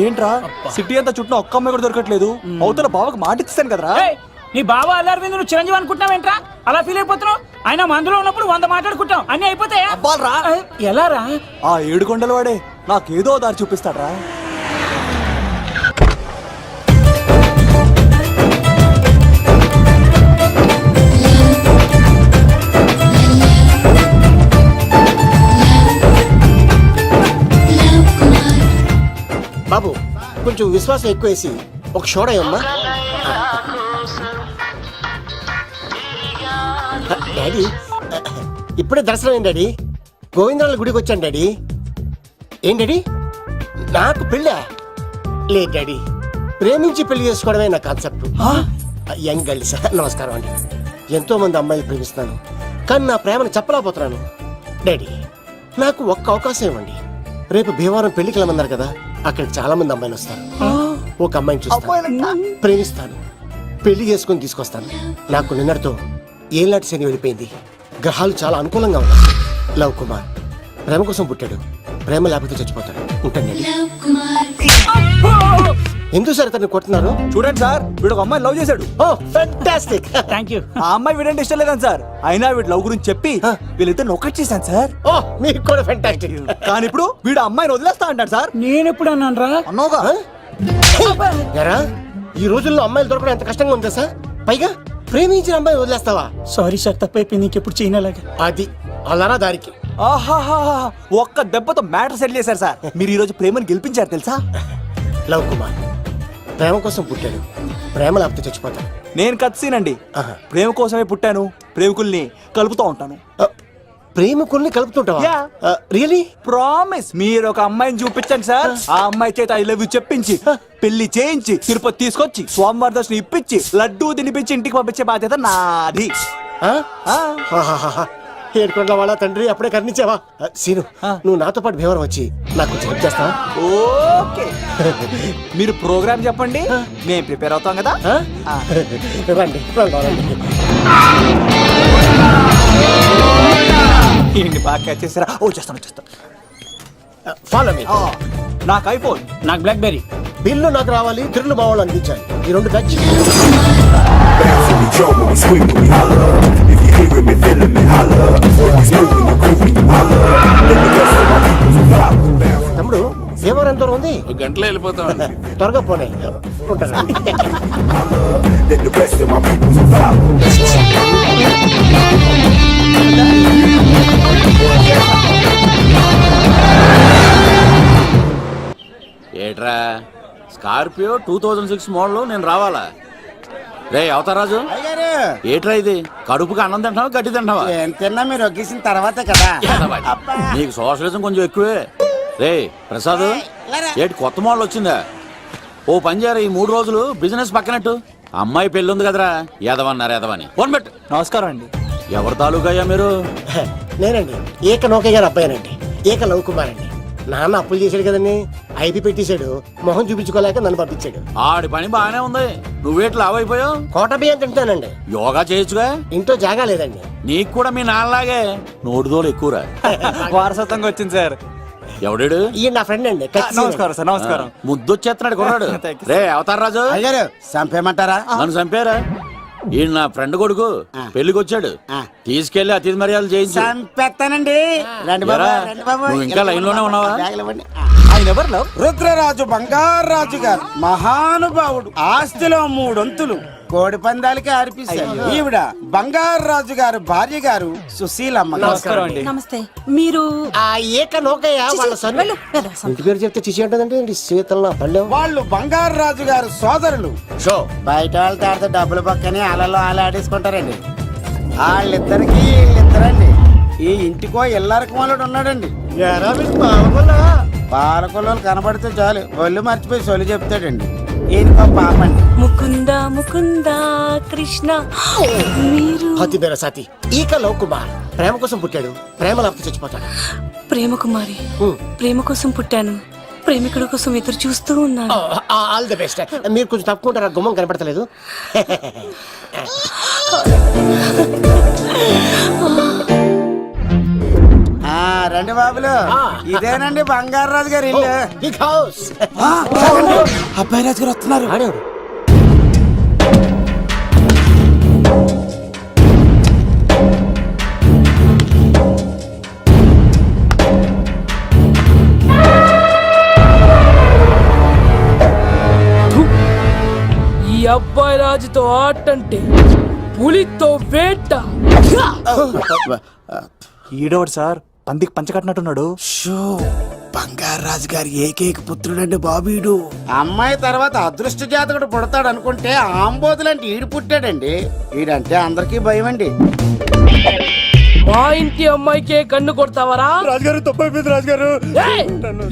ఏంట్రా సిటీ అంతా చుట్టూ ఒక్క అమ్మాయి కూడా దొరకట్లేదు. అవతల బావకు మాట ఇస్తాను కదరా. నీ బావ అల్లారి మీద నువ్వు చిరంజీవి అనుకుంటున్నావేంట్రా? అలా ఫీల్ అయిపోతున్నావు. ఆయన మందులో ఉన్నప్పుడు 100 మాట్లాడుకుంటాం, అన్ని అయిపోతాయా? ఎలా రా? ఆ 7 కొండల వాడే నాకేదో దారి చూపిస్తాడ్రా. బాబు కొంచెం విశ్వాసం ఎక్కువేసి ఒక షోడయమ్మా. డాడీ ఇప్పుడే దర్శనం ఏంటి డాడీ? గోవిందరాల గుడికి వచ్చాను డాడీ. ఏం డాడీ నాకు పెళ్ళా? లేదు డాడీ, ప్రేమించి పెళ్లి చేసుకోవడమే నా కాన్సెప్ట్. యంగ్ గర్ల్స్ నమస్కారం అండి. ఎంతో మంది అమ్మాయిలు ప్రేమిస్తున్నాను, కానీ నా ప్రేమను చెప్పలేకపోతున్నాను. డాడీ నాకు ఒక్క అవకాశం ఇవ్వండి. రేపు భీమవరం పెళ్లికి వెళ్ళమన్నారు కదా, అక్కడికి చాలా మంది అమ్మాయిలు వస్తారు. ఒక అమ్మాయిని చూస్తాను, ప్రేమిస్తాను, పెళ్లి చేసుకుని తీసుకొస్తాను. నాకు నిన్నటితో ఏలాంటి శని వెళ్ళిపోయింది. గ్రహాలు చాలా అనుకూలంగా ఉన్నాయి. లవ్ కుమార్ ప్రేమ కోసం పుట్టాడు, ప్రేమ లేకపోతే చచ్చిపోతాడు. ఉంటాను. ఎందుకు సార్ అతన్ని కొడుతున్నారు? చూడండి సార్, వీడు ఒక అమ్మాయి లవ్ చేశాడు. Oh fantastic. Thank you. ఆ అమ్మాయి వీడంటే ఇష్టం లేదని సార్, అయినా వీడు లవ్ గురించి చెప్పి వీళ్ళిద్దరు ఒకటి చేశాను సార్. ఓ మీకు కూడా ఫెంటాస్టిక్. కానీ ఇప్పుడు వీడు అమ్మాయిని వదిలేస్తా అంటాడు సార్. నేను ఎప్పుడు అన్నాను రా? అన్నోగా ఎరా ఈ రోజుల్లో అమ్మాయిలు దొరకడం ఎంత కష్టంగా ఉందా సార్? పైగా ప్రేమించిన అమ్మాయి వదిలేస్తావా? సారీ సార్, తప్పైపోయింది. ఇంకెప్పుడు చేయనలాగా. అది అలారా దారికి. ఆహాహా, ఒక్క దెబ్బతో మ్యాటర్ సెటిల్ చేశారు సార్. మీరు ఈ రోజు ప్రేమను గెలిపించారు తెలుసా? లవ్ కుమార్ ప్రేమ కోసం పుట్టాడు, ప్రేమ లేకపోతే చచ్చిపోతాడు. నేను కత్సీనండి. ప్రేమ కోసమే పుట్టాను, ప్రేమికుల్ని కలుపుతూ ఉంటాను. ప్రేమికుల్ని కలుపుతుంటావా? రియలీ? ప్రామిస్. మీరు ఒక అమ్మాయిని చూపించండి సార్, ఆ అమ్మాయి చేత ఐ లవ్ యూ చెప్పించి పెళ్లి చేయించి తిరుపతి తీసుకొచ్చి స్వామివారి దర్శనం ఇప్పించి లడ్డూ తినిపించి ఇంటికి పంపించే బాధ్యత నాది. ఏడుకొండ వాళ్ళ తండ్రి అప్పుడే కర్ణించావా? సీను నువ్వు నాతో పాటు భీమవరం వచ్చి నాకు కొంచెం హెల్ప్ చేస్తావా? ఓకే, మీరు ప్రోగ్రామ్ చెప్పండి, మేము ప్రిపేర్ అవుతాం కదా. రండి ఏంటి బాగా క్యాచ్ చేస్తారా? ఓ చేస్తాను. Follow me. నాకు ఐఫోన్, నాకు బ్లాక్ బెర్రీ. బిల్లు నాకు రావాలి, తిరులు మా వాళ్ళు అందించాలి. ఈ రెండు ఖర్చు. తమ్ముడు భీమవరం ఎంత దూరం ఉంది? 1 గంటలో వెళ్ళిపోతాం. త్వరగా పోనీ. ఉంటాను. ఏట్రా స్కార్పియో 2006 మోడల్, నేను రావాలా? రే అవతారాజు, ఏట్రా ఇది? కడుపుకి అన్నం తింటావా గడ్డి తింటావా? తిన్నా మీరు ఒగ్గేసిన తర్వాతే కదా. నీకు సోషలిజం కొంచెం ఎక్కువే. రే ప్రసాద్, ఏటి కొత్త మోడల్ వచ్చిందా? ఓ పని చేయరా, ఈ 3 రోజులు బిజినెస్ పక్కనట్టు. అమ్మాయి పెళ్ళి ఉంది కదరా, ఎదవన్నారు ఎదవని. ఫోన్ పెట్టు. నమస్కారం అండి. ఎవరి తాలూకా అయ్యా మీరు? నేనండి ఏక నౌకయ్య గారు అబ్బాయినండి, ఏక లవ్ కుమార్ అండి. నాన్న అప్పులు చేశాడు కదండి, ఐపీ పెట్టేశాడు, మొహం చూపించుకోలేక నన్ను పంపించాడు. ఆడి పని బాగానే ఉంది, నువ్వేట్లు లావైపోయావు? కోట బియ్యం తింటానండి. యోగా చేయొచ్చుగా? ఇంట్లో జాగా లేదండి. నీకు కూడా మీ నాన్నలాగే నోటిదోలు ఎక్కువరా. వారసత్వంగా వచ్చింది సార్. ఎవడాడు? ఈయన నా ఫ్రెండ్ అండి. నమస్కారం సార్. నమస్కారం. ముద్దొచ్చేస్తున్నాడు కొన్నాడు. రే అవతార్ రాజు, అయ్యారు చంపేయమంటారా? నన్ను చంపారా? ఈయన నా ఫ్రెండ్ కొడుకు, పెళ్లికి వచ్చాడు, తీసుకెళ్లి అతిథి మర్యాదలు చేయించు. చంపేస్తానండి. రండి బాబు, రండి బాబు. నువ్వు ఇంకా లైన్ లోనే ఉన్నావా? ఆయన ఎవరు లవ్? రుద్రరాజు బంగారాజు గారు మహానుభావుడు, ఆస్తిలో 3 వంతులు కోడి పందాలకి అర్పిస్తారు. ఈవిడ బంగారాజు గారు భార్య గారు సుశీలమ్మ. నమస్కారం అండి. నమస్తే. మీరు ఆ ఏక నౌకయ్య వాళ్ళ సన్. ఇంటి పేరు చెప్తే చిచి ఉంటుందంటే శీతల పల్లె. వాళ్ళు బంగారాజు గారు సోదరులు. షో బయట వాళ్ళతో ఆడితే డబ్బులు పక్కనే అలలో అలా ఆడేసుకుంటారండి. వాళ్ళిద్దరికి వీళ్ళిద్దరండి. ఈ ఇంటికో ఇల్లరకమాలుడు ఉన్నాడండి. పాలకొల్లు కనబడితే చాలు ఒళ్ళు మర్చిపోయి సొలి చెప్తాడండి. ఈయనకో పాపండి. ముకుంద ముకుంద కృష్ణ. మీరు హతి బేర సాతి ఈక లవ్ కుమార్ ప్రేమ కోసం పుట్టాడు, ప్రేమ లేకపోతే చచ్చిపోతాడు. ప్రేమ కుమారి, ప్రేమ కోసం పుట్టాను, ప్రేమికుడు కోసం ఎదురు చూస్తూ ఉన్నాను. All the best. మీరు కొంచెం తప్పుకుంటారా? గుమ్మం కనపడతలేదు. రండి బాబులు ఇదేనండి బంగారాజు గారి ఇల్లు బిగ్ హౌస్. అబ్బాయి రాజు గారు వస్తున్నారు. ఆడేవాడు. ఈ అబ్బాయి రాజుతో ఆటంటే పులితో వేట. ఈడోడు సార్ పందికి పంచకట్టినట్టున్నాడు. షో బంగారాజు గారి ఏకైక పుత్రుడండి బాబీడు. అమ్మాయి తర్వాత అదృష్ట జాతకుడు పుడతాడు అనుకుంటే ఆంబోతులంటే ఈడు పుట్టాడండి. ఈడంటే అందరికీ భయం అండి. మా ఇంటి అమ్మాయికే కన్ను కొడతావరా? రాజుగారు తప్పైపోయింది రాజుగారు. ఏయ్,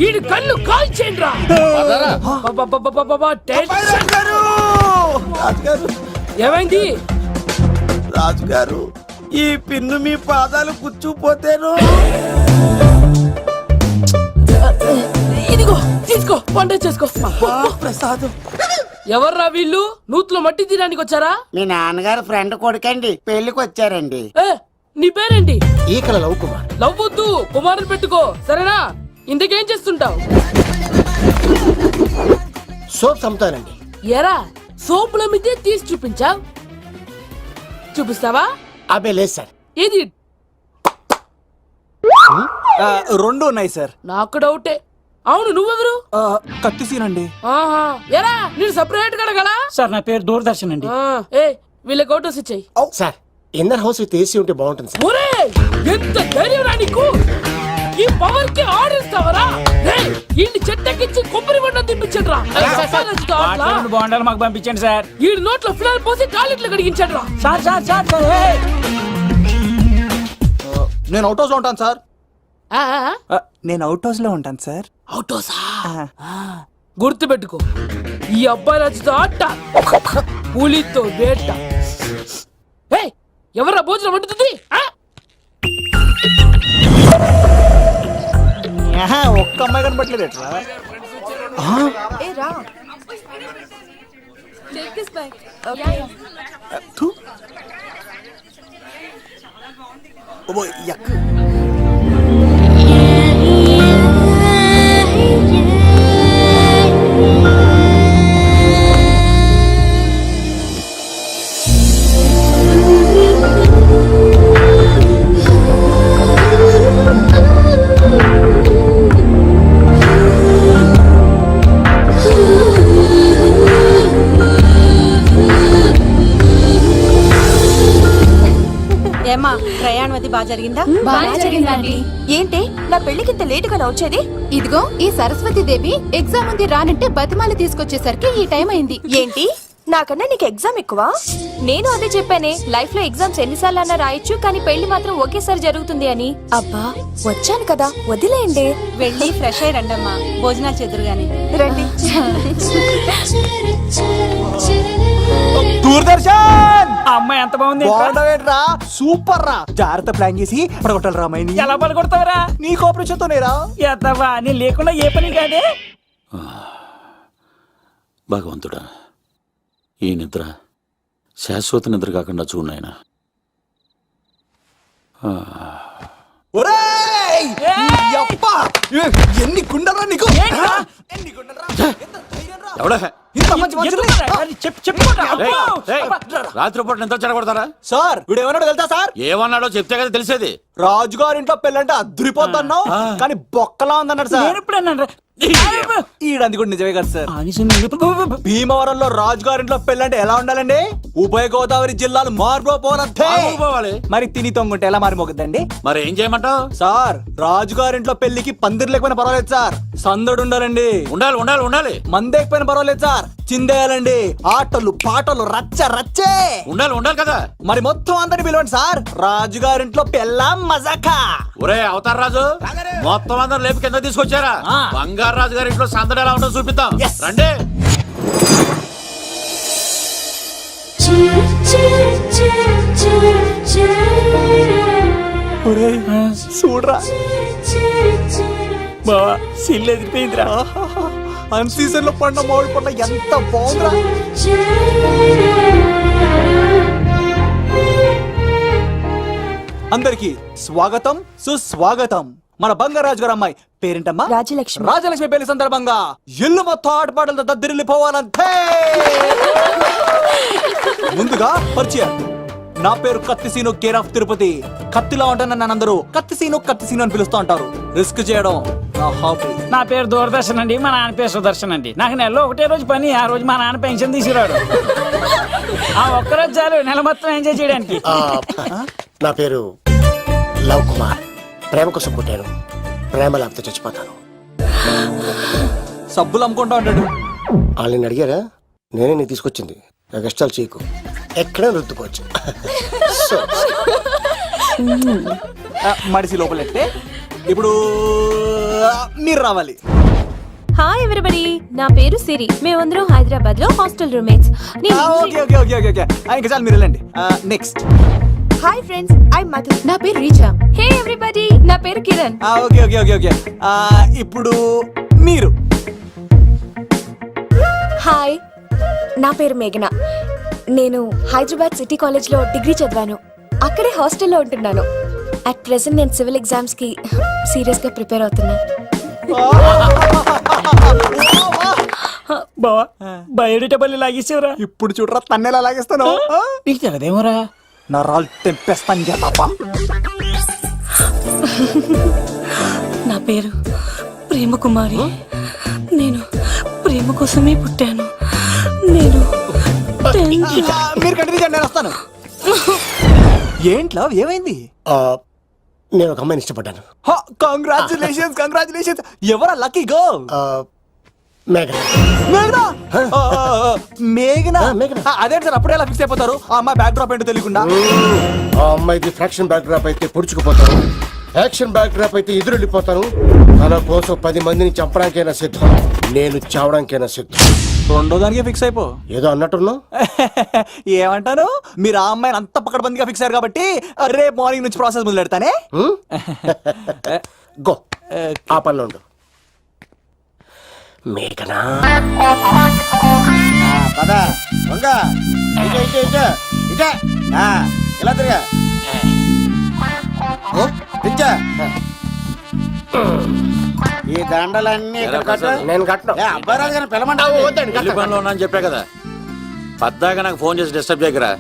ఈడి కన్ను కాల్చేయండిరా. రాజుగారు ఏమైంది? రాజుగారు ఈ పిన్ను మీ పాదాలు కూర్చుపోతేను. ఇదిగో తీసుకో, పంట చేసుకో. ప్రసాదం. ఎవర్రా వీళ్ళు? నూతులో మట్టి తీయడానికి వచ్చారా? మీ నాన్నగారు ఫ్రెండ్ కొడుకండి, పెళ్లికి వచ్చారండి. ఏ, నీ పేరేంటి? ఈకల లవ్ కుమార్. లవ్వొద్దు, కుమారుని పెట్టుకో, సరేనా? ఇంతకేం చేస్తుంటావు? సోప్స్ అమ్ముతానండి. ఎరా సోపుల మీదే తీసి చూపించావు, చూపిస్తావా? అబ్బే లేదు సార్. ఏది? రెండు ఉన్నాయి సార్. నాకు డౌటే. అవును, నువ్వెవరు? కత్తి సీనండి. ఆహా, ఎరా నేను సపరేట్ కడగలా? సార్ నా పేరు దూరదర్శన్ అండి. ఏ వీళ్ళకి అవుటోస్ ఇచ్చాయి. Sir inner house with AC ఉంటే బాగుంటుంది సార్. ఒరే ఎంత ధైర్యం రా నీకు! ఈ పవర్ కి ఆడిస్తావరా? ఈ చెట్టెక్కించి కొబ్బరి బండ తిప్పించండి రా. బాగుండాలి మాకు పంపించండి సార్. ఈ నోట్లో ఫినాల్ పోసి టాయిలెట్లు కడిగించండి రా. సార్ సార్ సార్ సార్, ఏయ్! నేను అవుట్ హౌస్ లో ఉంటాను సార్. ఆ, ఆ, నేను అవుట్ హౌస్ లో ఉంటాను సార్. అవుటోసా? గుర్తు పెట్టుకో, ఈ అబ్బాయి రాజుతో ఆట, పులితో వేట. ఏయ్, ఎవర్రా భోజనం వండుతుంది? ఒక్క అమ్మాయి కనబట్లేదు ఎట్లా? ఏమా ప్రయాణం అది బాగా జరిగిందా? బాగా జరిగిందండి. ఏంటి నా పెళ్లికి ఇంత లేట్ గా వచ్చేది? ఇదిగో ఈ సరస్వతి దేవి ఎగ్జామ్ ఉంది రానంటే బతిమాలి తీసుకొచ్చేసరికి ఈ టైం అయింది. ఏంటి నాకన్నా నీకు ఎగ్జామ్ ఎక్కువ? నేను అదే చెప్పానే, లైఫ్ లో ఎగ్జామ్స్ ఎన్నిసార్లు అన్నా రాయొచ్చు, కానీ పెళ్లి మాత్రం ఒకేసారి జరుగుతుంది అని. అబ్బా వచ్చాను కదా, వదిలేయండి. వెళ్ళి ఫ్రెష్ అయ్యి రండమ్మా, భోజనాలు చెదురు గాని రండి. దూరదర్శన్ ఆ అమ్మాయి ఎంత బాగుంది. బాగుండవేట్రా, సూపర్ రా. జాగ్రత్త ప్లాన్ చేసి పడగొట్టాలి రామాయణి. ఎలా పలుకొడతావరా? నీ కోఆపరేషన్ తోనేరా. ఎత్తవా, నేను లేకుండా ఏ పని కాదే. భగవంతుడా, ఈ నిద్ర శాశ్వత నిద్ర కాకుండా చూడాయన. ఒరేయ్! యప్పా! ఎన్ని గుండెలరా నీకు? ఎన్ని గుండెలరా? ఎంత ధైర్యం రా? ఎవడా ఇంత మంచి మనుషుల్ని? రాత్రిపూట నిద్ర చెడగొడతారా? సార్ వీడు ఏమన్నాడు తెలుసా సార్? ఏమన్నాడో చెప్తే కదా తెలిసేది. రాజుగారింట్లో పెళ్ళంటే అద్దరిపోతున్నావు, కానీ బొక్కలా ఉందన్నాడు సార్. నేను ఎప్పుడు అన్నాను రా? ఈడంది కూడా నిజమే కదా సార్. భీమవరంలో రాజుగారింట్లో పెళ్ళంటే ఎలా ఉండాలండి? ఉభయ గోదావరి జిల్లాలు మారిపోతే పోవాలి. మరి తిని తొంగుంటే ఎలా మారిపోతుందండి? మరి ఏం చేయమంటావు? సార్ రాజుగారింట్లో పెళ్లికి పందిరి లేకపోయినా పర్వాలేదు సార్, సందడు ఉండాలండి. ఉండాలి ఉండాలి ఉండాలి. మందేకపోయినా పర్వాలేదు సార్, చిందేయాలండి. ఆటలు పాటలు రచ్చ రచ్చే ఉండాలి ఉండాలి కదా. మరి మొత్తం అందరిని పిలవండి సార్, రాజుగారింట్లో పెళ్ళాం మజాకా. ఒరే అవతార్ రాజు, మొత్తం అందరు లేపు కింద తీసుకొచ్చారా? బంగారు రాజు గారి ఇంట్లో సందడి ఎలా ఉంటుందో చూపిద్దాం. రండి. చూడరా బావా, సిల్లు ఎదిరిపోయిందిరా. అన్ సీజన్ లో పడిన మామిడి పంట ఎంత బాగుందిరా. అందరికి స్వాగతం సుస్వాగతం. మన బంగారాజు గారు అమ్మాయి పేరేంటమ్మా? రాజలక్ష్మి. రాజలక్ష్మి పెళ్లి సందర్భంగా ఇల్లు మొత్తం ఆటపాటలతో దద్దరిల్లిపోవాలంటే ముందుగా పరిచయం. నా పేరు కత్తిసీను, కేర్ ఆఫ్ తిరుపతి. కత్తిలా ఉంటాను నన్ను అందరూ కత్తిసీను అని పిలుస్తూ ఉంటారు. రిస్క్ చేయడం నా హాబీ. నా పేరు దూరదర్శన్ అండి, మా నాన్న పేరు సుదర్శన్ అండి. నాకు నెలలో ఒకటే రోజు పని, ఆ రోజు మా నాన్న పెన్షన్ తీసుకురాడు. ఆ ఒక్కరోజు చాలు నెల మొత్తం ఎంజాయ్ చేయడానికి. నా పేరు లవ్ కుమార్. ప్రేమ కోసం పుట్టాను, ప్రేమ లేకపోతే చచ్చిపోతాను. సబ్బులు అమ్ముకుంటా ఉంటాడు. వాళ్ళని అడిగారా? నేనే నీకు తీసుకొచ్చింది. నాకు ఇష్టాలు చేయకు, ఎక్కడ రుద్దుకోవచ్చు. మడిసి లోపలెట్టే ఇప్పుడు మీరు రావాలి. హాయ్ ఎవ్రీబడి, నా పేరు సిరి. మేమందరం హైదరాబాద్ లో hostel roommates. Okay okay okay okay okay ఇంకా చాలు, మీరు వెళ్ళండి. Next. Hi friends, I Madhu. నా పేరు రీచా. హే ఎవ్రీబడి, నా పేరు Kiran. Okay okay okay okay ఇప్పుడు మీరు. హాయ్, నా పేరు మేఘన. నేను హైదరాబాద్ సిటీ కాలేజ్ లో డిగ్రీ చదివాను. అక్కడే హాస్టల్లో ఉంటున్నాను. అట్ ప్రెసెంట్ నేను సివిల్ ఎగ్జామ్స్ కి సీరియస్ గా ప్రిపేర్ అవుతున్నా. బావా బయోడేటా లాగేసేవరా? ఇప్పుడు చూడరా తన్నెలా లాగేస్తాను. నీకు తెగదేమోరా? నా రాళ్ళు తెంపేస్తాను తప్ప. నా పేరు ప్రేమ కుమారి. నేను ప్రేమ కోసమే పుట్టాను. నేను మీరు కంటిన్యూ చేయండి, నేను వస్తాను. ఏంట్లో ఏమైంది? నేను ఒక అమ్మాయిని ఇష్టపడ్డాను. Congratulations congratulations. ఎవరా లక్కీ గర్ల్? మేఘన. మేఘనా? మేఘనా? మేఘనా. అదేంటి సార్ అప్పుడే ఎలా ఫిక్స్ అయిపోతారు? ఆ అమ్మాయి బ్యాక్ డ్రాప్ ఏంటో తెలియకుండా. ఆ అమ్మాయిది ఫ్రాక్షన్ బ్యాక్ డ్రాప్ అయితే పొడుచుకుపోతాను, యాక్షన్ బ్యాక్ డ్రాప్ అయితే ఎదురెళ్ళిపోతాను. తన కోసం 10 మందిని చంపడానికైనా సిద్ధం, నేను చావడానికైనా సిద్ధం. రెండో దానికే ఫిక్స్ అయిపో. ఏదో అన్నట్టున్నావు. ఏమంటాను? మీరు ఆ అమ్మాయిని అంత పకడ్బందీగా ఫిక్స్ అయ్యారు కాబట్టి రేపు మార్నింగ్ నుంచి ప్రాసెస్ మొదలు పెడతానే. గో, ఆ పనిలో ఉండు. మేఘనా పదా వంగ ఇటే ఇటే ఇటే ఇటే ఇలా తిరిగా పిచ్చా. ఈ దండలన్నీ ఇక్కడ కట్టు. నేను కట్టను. అబ్బాయి రాజు గారిని పిలమంటా. పెళ్లి పనిలో ఉన్నా అని చెప్పా కదా, పద్దాక నాకు ఫోన్ చేసి డిస్టర్బ్ చేయకరా.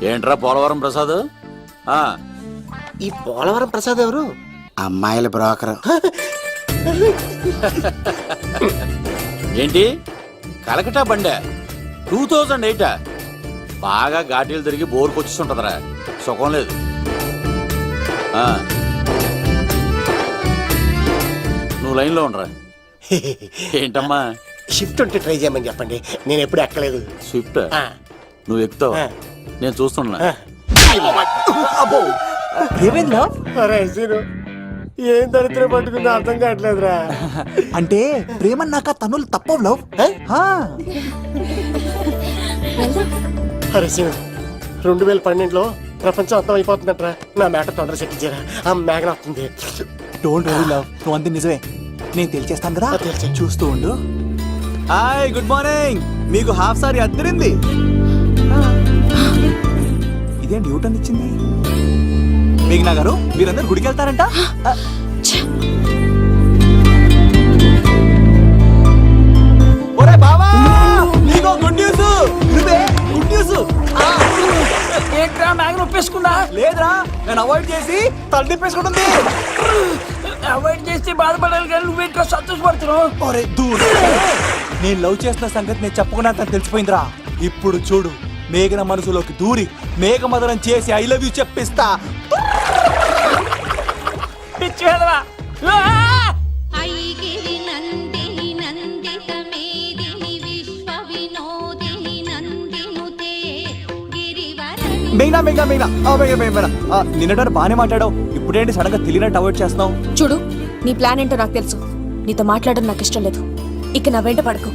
ఏంట్రా పోలవరం ప్రసాద్? ఈ పోలవరం ప్రసాద్ ఎవరు? అమ్మాయిల బ్రోకర్. ఏంటి కలకటా బండే 2008? బాగా ఘాటీలు తిరిగి బోర్కు వచ్చేస్తుంటదిరా, సుఖం లేదు. నువ్వు లైన్లో ఉండరా. ఏంటమ్మా? షిఫ్ట్ ఉంటే ట్రై చేయమని చెప్పండి, నేను ఎప్పుడు ఎక్కలేదు. స్విఫ్ట్ నువ్వు ఎక్కుతావు, నేను చూస్తున్నా. అబ్బో ఏమైంది లవ్? ఏం దరిద్రం పట్టుకుందో అర్థం కావట్లేదురా. అంటే ప్రేమన్నాక తనులు తప్పవు లవ్. అరే సీను, 2012లో ప్రపంచం అర్థం అయిపోతుందట్రా. నా మేట తొందర సెట్ చేయరా, ఆ మేఘన వస్తుంది. డోంట్ వరీ లవ్, నువ్వు అంతే నిజమే. నేను తెలిచేస్తాను కదా, తెలిసే. చూస్తూ ఉండు. Hi good morning. మీకు హాఫ్ సారీ అద్దరింది. ఇదేంటి యూటర్న్ ఇచ్చింది? మేఘనా గారు, మీరందరూ గుడికి వెళ్తారంట. ఒరే బావా, నీకో గుడ్ న్యూస్. నువ్వే గుడ్ న్యూస్. ఏంట్రా మ్యాగ్ నొప్పేసుకుందా? లేదురా, నేను అవాయిడ్ చేసి తల తిప్పేసుకుంటుంది. అవాయిడ్ చేస్తే బాధపడాలి కానీ నువ్వేంట్రా సంతోషపడుతున్నావు? ఒరే దూరు, నేను లవ్ చేస్తున్న సంగతి నేను చెప్పకుండా తను తెలిసిపోయిందిరా. ఇప్పుడు చూడు, మేఘన మనసులోకి దూరి మేఘమదనం చేసి ఐ లవ్ యూ చెప్పిస్తా. పిచ్చి వెధవా. ఐగిరి నందిని నందిత మేదిని విశ్వ వినోదిని నందినుతే గిరివరని. మేఘనా మేఘనా మేఘనా మేఘనా నిన్నట బాగానే మాట్లాడావు, ఇప్పుడేంటి సడన్ గా తెలియనట్టు అవాయిడ్ చేస్తున్నావు? చూడు, నీ ప్లాన్ ఏంటో నాకు తెలుసు. నీతో మాట్లాడడం నాకు ఇష్టం లేదు. ఇక నా వెంట పడకు.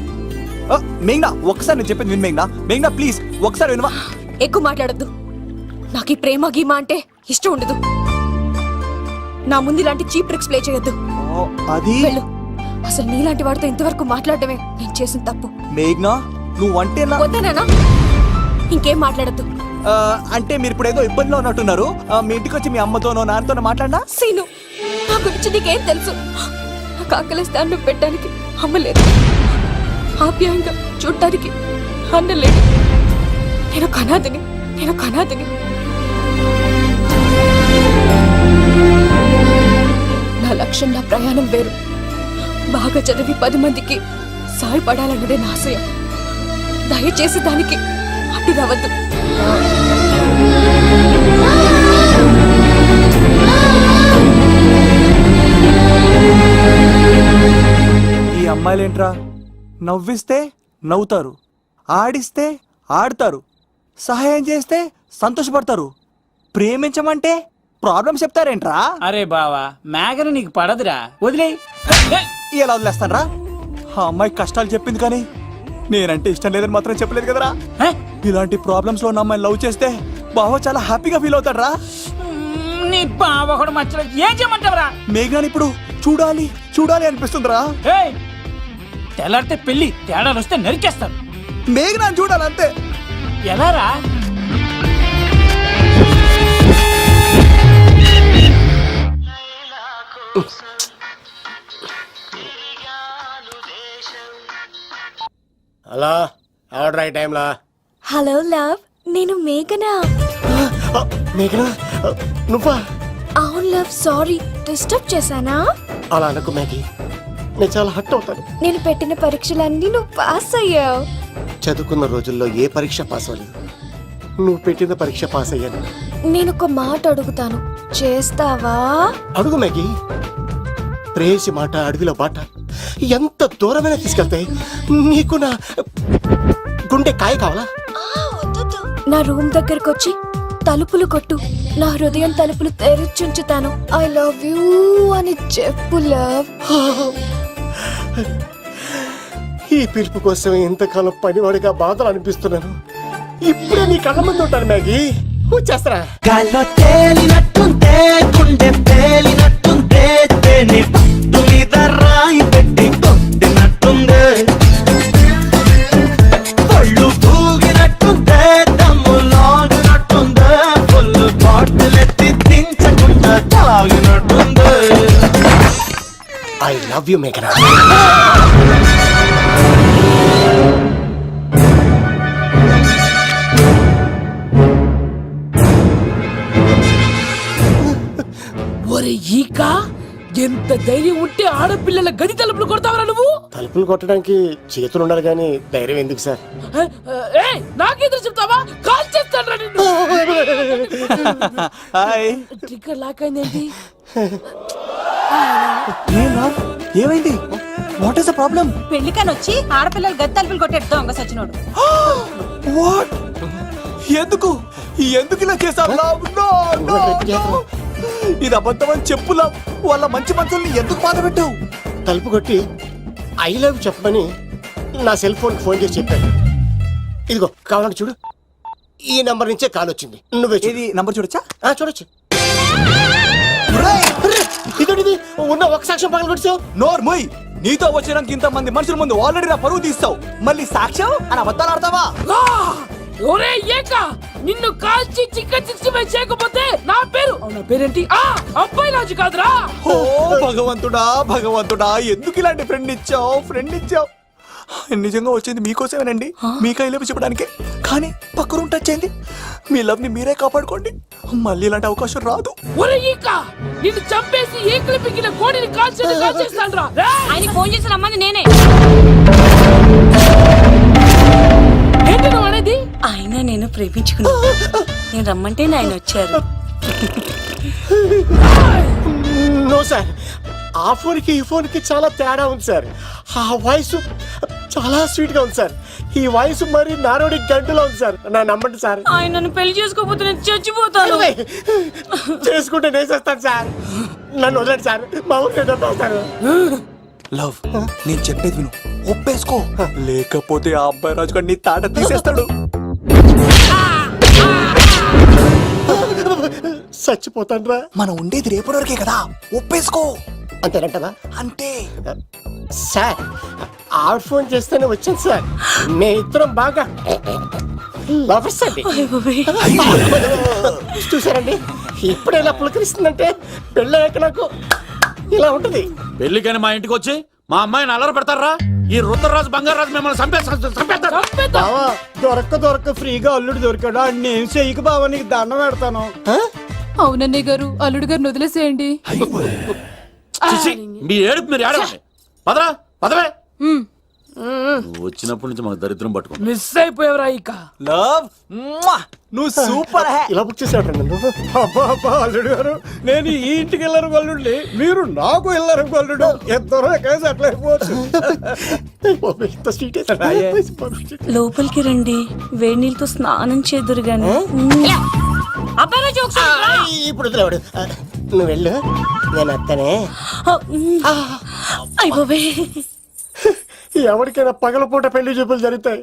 మేఘనా ఒకసారి నేను చెప్పేది విను. మేఘనా మేఘనా ప్లీజ్ ఒకసారి వినవా? ఎక్కువ మాట్లాడద్దు. నాకు ఈ ప్రేమ గీమా అంటే ఇష్టం ఉండదు. నా ముందు ఇలాంటి చీప్ ట్రిక్స్ ప్లే చేయొద్దు. అది వెళ్ళు. అసలు నీలాంటి వాడితో ఇంతవరకు మాట్లాడటమే నేను చేసిన తప్పు. మేఘనా నువ్వు అంటే వద్దనా? ఇంకేం మాట్లాడద్దు. అంటే మీరు ఇప్పుడు ఏదో ఇబ్బందిలో ఉన్నట్టున్నారు. మీ ఇంటికి వచ్చి మీ అమ్మతోనో నాన్నతోనో మాట్లాడినా? సీను, నా గురించి నీకేం తెలుసు? నాకు ఆకలిస్తే అన్నం పెట్టడానికి అమ్మలేదు, ఆప్యాయంగా చూడటానికి అన్నలేదు. నేను కనాదిని. నా లక్ష్యం, నా ప్రయాణం వేరు. బాగా చదివి 10 మందికి సాయపడాలన్నదే నా ఆశయం. దయచేసి దానికి అడ్డు రావద్దు. ఈ అమ్మాయిలేంట్రా, నవ్విస్తే నవ్వుతారు, ఆడిస్తే ఆడతారు, సహాయం చేస్తే సంతోషపడతారు, ప్రేమించమంటే ప్రాబ్లం చెప్తారేంట్రా? అరే బావా, మేఘన నీకు పడదురా, వదిలేయ్. ఇలా వదిలేస్తానరా? ఆ అమ్మాయి కష్టాలు చెప్పింది కానీ నేనంటే ఇష్టం లేదని మాత్రం చెప్పలేదు కదరా. హే? ఇలాంటి ప్రాబ్లమ్స్ లో ఉన్న అమ్మాయిని లవ్ చేస్తే బావ చాలా హ్యాపీగా ఫీల్ అవుతాడరా. నీ బావ కూడా మచ్చలో ఏం చేయమంటావురా? మేఘనాని ఇప్పుడు చూడాలి అనిపిస్తుందిరా. ఏయ్, తెల్లారితే పెళ్లి, తేడాలు వస్తే నరికేస్తారు. మేఘనాని చూడాలంతే. ఎలారా? అలా ఆర్డర్ అయ్యే టైంలా. హలో లవ్, నేను మేఘనా. మేఘనా, నువ్వా? అవును లవ్, సారీ డిస్టర్బ్ చేశానా? అలా అనకు మ్యాగీ, నేను చాలా హట్ అవుతాను. నేను పెట్టిన పరీక్షలన్నీ నువ్వు పాస్ అయ్యావు. చదువుకున్న రోజుల్లో ఏ పరీక్ష పాస్ అవ్వలేదు, నువ్వు పెట్టిన పరీక్ష పాస్ అయ్యాను. నేను ఒక మాట అడుగుతాను, చేస్తావా? అడుగు మ్యాగీ. ప్రేయసి మాట అడవిలో బాట ఎంత దూరమైనా తీసుకెళ్తాయి. నీకు నా గుండె కాయ కావాలా? నా రూమ్ దగ్గరకు వచ్చి తలుపులు కొట్టు, నా హృదయం తలుపులు తెరిచుంచుతాను. ఐ లవ్ యూ అని చెప్పు లవ్. ఈ పిలుపు కోసం ఇంతకాలం పనివాడిగా బాధలు అనిపిస్తున్నాను. ఇప్పుడే నీ కళ్ళ ముందు ఉంటాను మ్యాగీ, వచ్చేస్తారా? గాల్లో తేలినట్టుంటే, గుండె పేలినట్టుంటే, తేని పట్టు మీద రాయి పెట్టి కొట్టినట్టుందే, పళ్ళు పూగినట్టుందే, దమ్ము లాగినట్టుందే, ఫుల్ బాటిల్ ఎత్తి దించకుండా తాగినట్టుందే. ఐ లవ్ యూ మేఘనా. ఒరే ఈక, ఎంత ధైర్యం ఉంటే ఆడపిల్లల గది తలుపులు కొడతావరా నువ్వు? తలుపులు కొట్టడానికి చేతులు ఉండాలి కానీ ధైర్యం ఎందుకు సార్? నాకెదురు చెప్తావా? కాల్ చేస్తాను నిన్ను. హాయ్. ట్రిగ్గర్ లాక్ అయిందేంటి? ఏమైంది? What is the problem? పెళ్లికని వచ్చి ఆడపిల్లలు గది తలుపులు కొట్టేడు దొంగ సచ్చినోడు. వాట్? ఎందుకు ఇలా చేశావు? ఇది అబద్ధం అని చెప్పు లవ్. వాళ్ళ మంచి మనసుల్ని ఎందుకు బాధ పెట్టావు? తలుపు కొట్టి ఐ లవ్ చెప్పమని నా సెల్ ఫోన్ ఫోన్ చేసి చెప్పాను. ఇదిగో కావాలంటే చూడు, ఈ నంబర్ నుంచే కాల్ వచ్చింది. నువ్వే ఇది నంబర్ చూడొచ్చా? చూడొచ్చు. ఇదేంటిది? ఉన్న ఒక సాక్ష్యం పగల కొట్టావు. నోర్మోయ్, నీతో వచ్చినాక ఇంత మంది మనుషుల ముందు ఆల్రెడీ నా పరువు తీస్తావు, మళ్ళీ సాక్ష్యం అని అబద్ధాలు ఆడతావా? ఒరే ఏక, నిన్ను కాల్చి చికెన్ 65 చేయకపోతే నా పేరేంటి? అబ్బాయి రాజు కాదురా. ఓ భగవంతుడా, ఎందుకు ఇలాంటి ఫ్రెండ్ ఇచ్చావు? నిజంగా వచ్చింది మీకోసమేనండి, మీ కైలో చెప్పడానికే. కానీ పక్క రూమ్ టచ్ అయింది. మీ లవ్ ని మీరే కాపాడుకోండి, మళ్ళీ ఇలాంటి అవకాశం రాదు. ఒరే ఈక, నిన్ను చంపేసి ఏకలు పిగిన కోడిని కాల్చేస్తాను రా. ఆయన ఫోన్ చేసి రమ్మని నేనే. ఏంటి నువ్వు అనేది? ఆయన నేను ప్రేమించుకున్నా, నేను రమ్మంటే ఆయన వచ్చారు. నో సార్, ఆ ఫోన్కి ఈ ఫోన్కి చాలా తేడా ఉంది సార్. ఆ వాయిస్ చాలా స్వీట్ గా ఉంది సార్. ఈ వాయిస్ మరి నారోడి గంటలో ఉంది సార్. నా నమ్మండి సార్. ఆయన నన్ను పెళ్లి చేసుకోకపోతే నేను చచ్చిపోతాను. చేసుకుంటే నేను చేస్తాను సార్. నన్ను వదలండి సార్, మా ఊరికి వస్తారు. లవ్, నేను చెప్పేది విను, ఒప్పేసుకో, లేకపోతే ఆ అబ్బాయి రాజు గారు నీ తాట తీసేస్తాడు. చచ్చిపోతాను రా. మనం ఉండేది రేపటి వరకే కదా, ఒప్పేసుకో. అంతేనంటవా? అంటే సార్, ఆవిడ ఫోన్ చేస్తేనే వచ్చాను సార్. మే ఇద్దరం బాగా లవర్స్ అండి. చూసారండి ఇప్పుడు ఇలా పులకరిస్తుందంటే పెళ్ళయ్యాక నాకు ఇలా ఉంటది. పెళ్లికని మా ఇంటికి వచ్చి మా అమ్మాయిని అల్లరి పెడతారా? ఈ రుద్రరాజు బంగారాజు మిమ్మల్ని చంపేస్తారు. బావా దొరక్క ఫ్రీగా అల్లుడు దొరికాడు నేను చెయ్యికి బావా నీకు దండం పెడతాను. అవునన్నయ్య గారు అల్లుడు గారిని వదిలేసేయండి. చిచి, మీ ఏడుపు మీరు ఏడవండి. పదరా పదవే. నువ్వు వచ్చినప్పటి నుంచి మాకు దరిద్రం పట్టుకో. మిస్ అయిపోయావురా ఇక. లవ్ నువ్వు సూపర్ హే. ఇలా బుక్ చేసాడు నన్ను. అబ్బా అల్లుడు గారు నేను ఈ ఇంటికి వెళ్ళరు గల్లుండి మీరు నాకు వెళ్ళరు గల్లుడు ఇద్దరు కలిసి అట్లా అయిపోవచ్చు. లోపలికి రండి, వేడి నీళ్ళతో స్నానం చేదురు గాని. ఇప్పుడు వదిలేవాడు. నువ్వు వెళ్ళు నేను అత్తనే. అయ్య బాబోయ్. ఎవరికైనా పగలపూట పెళ్లి చూపులు జరుగుతాయి.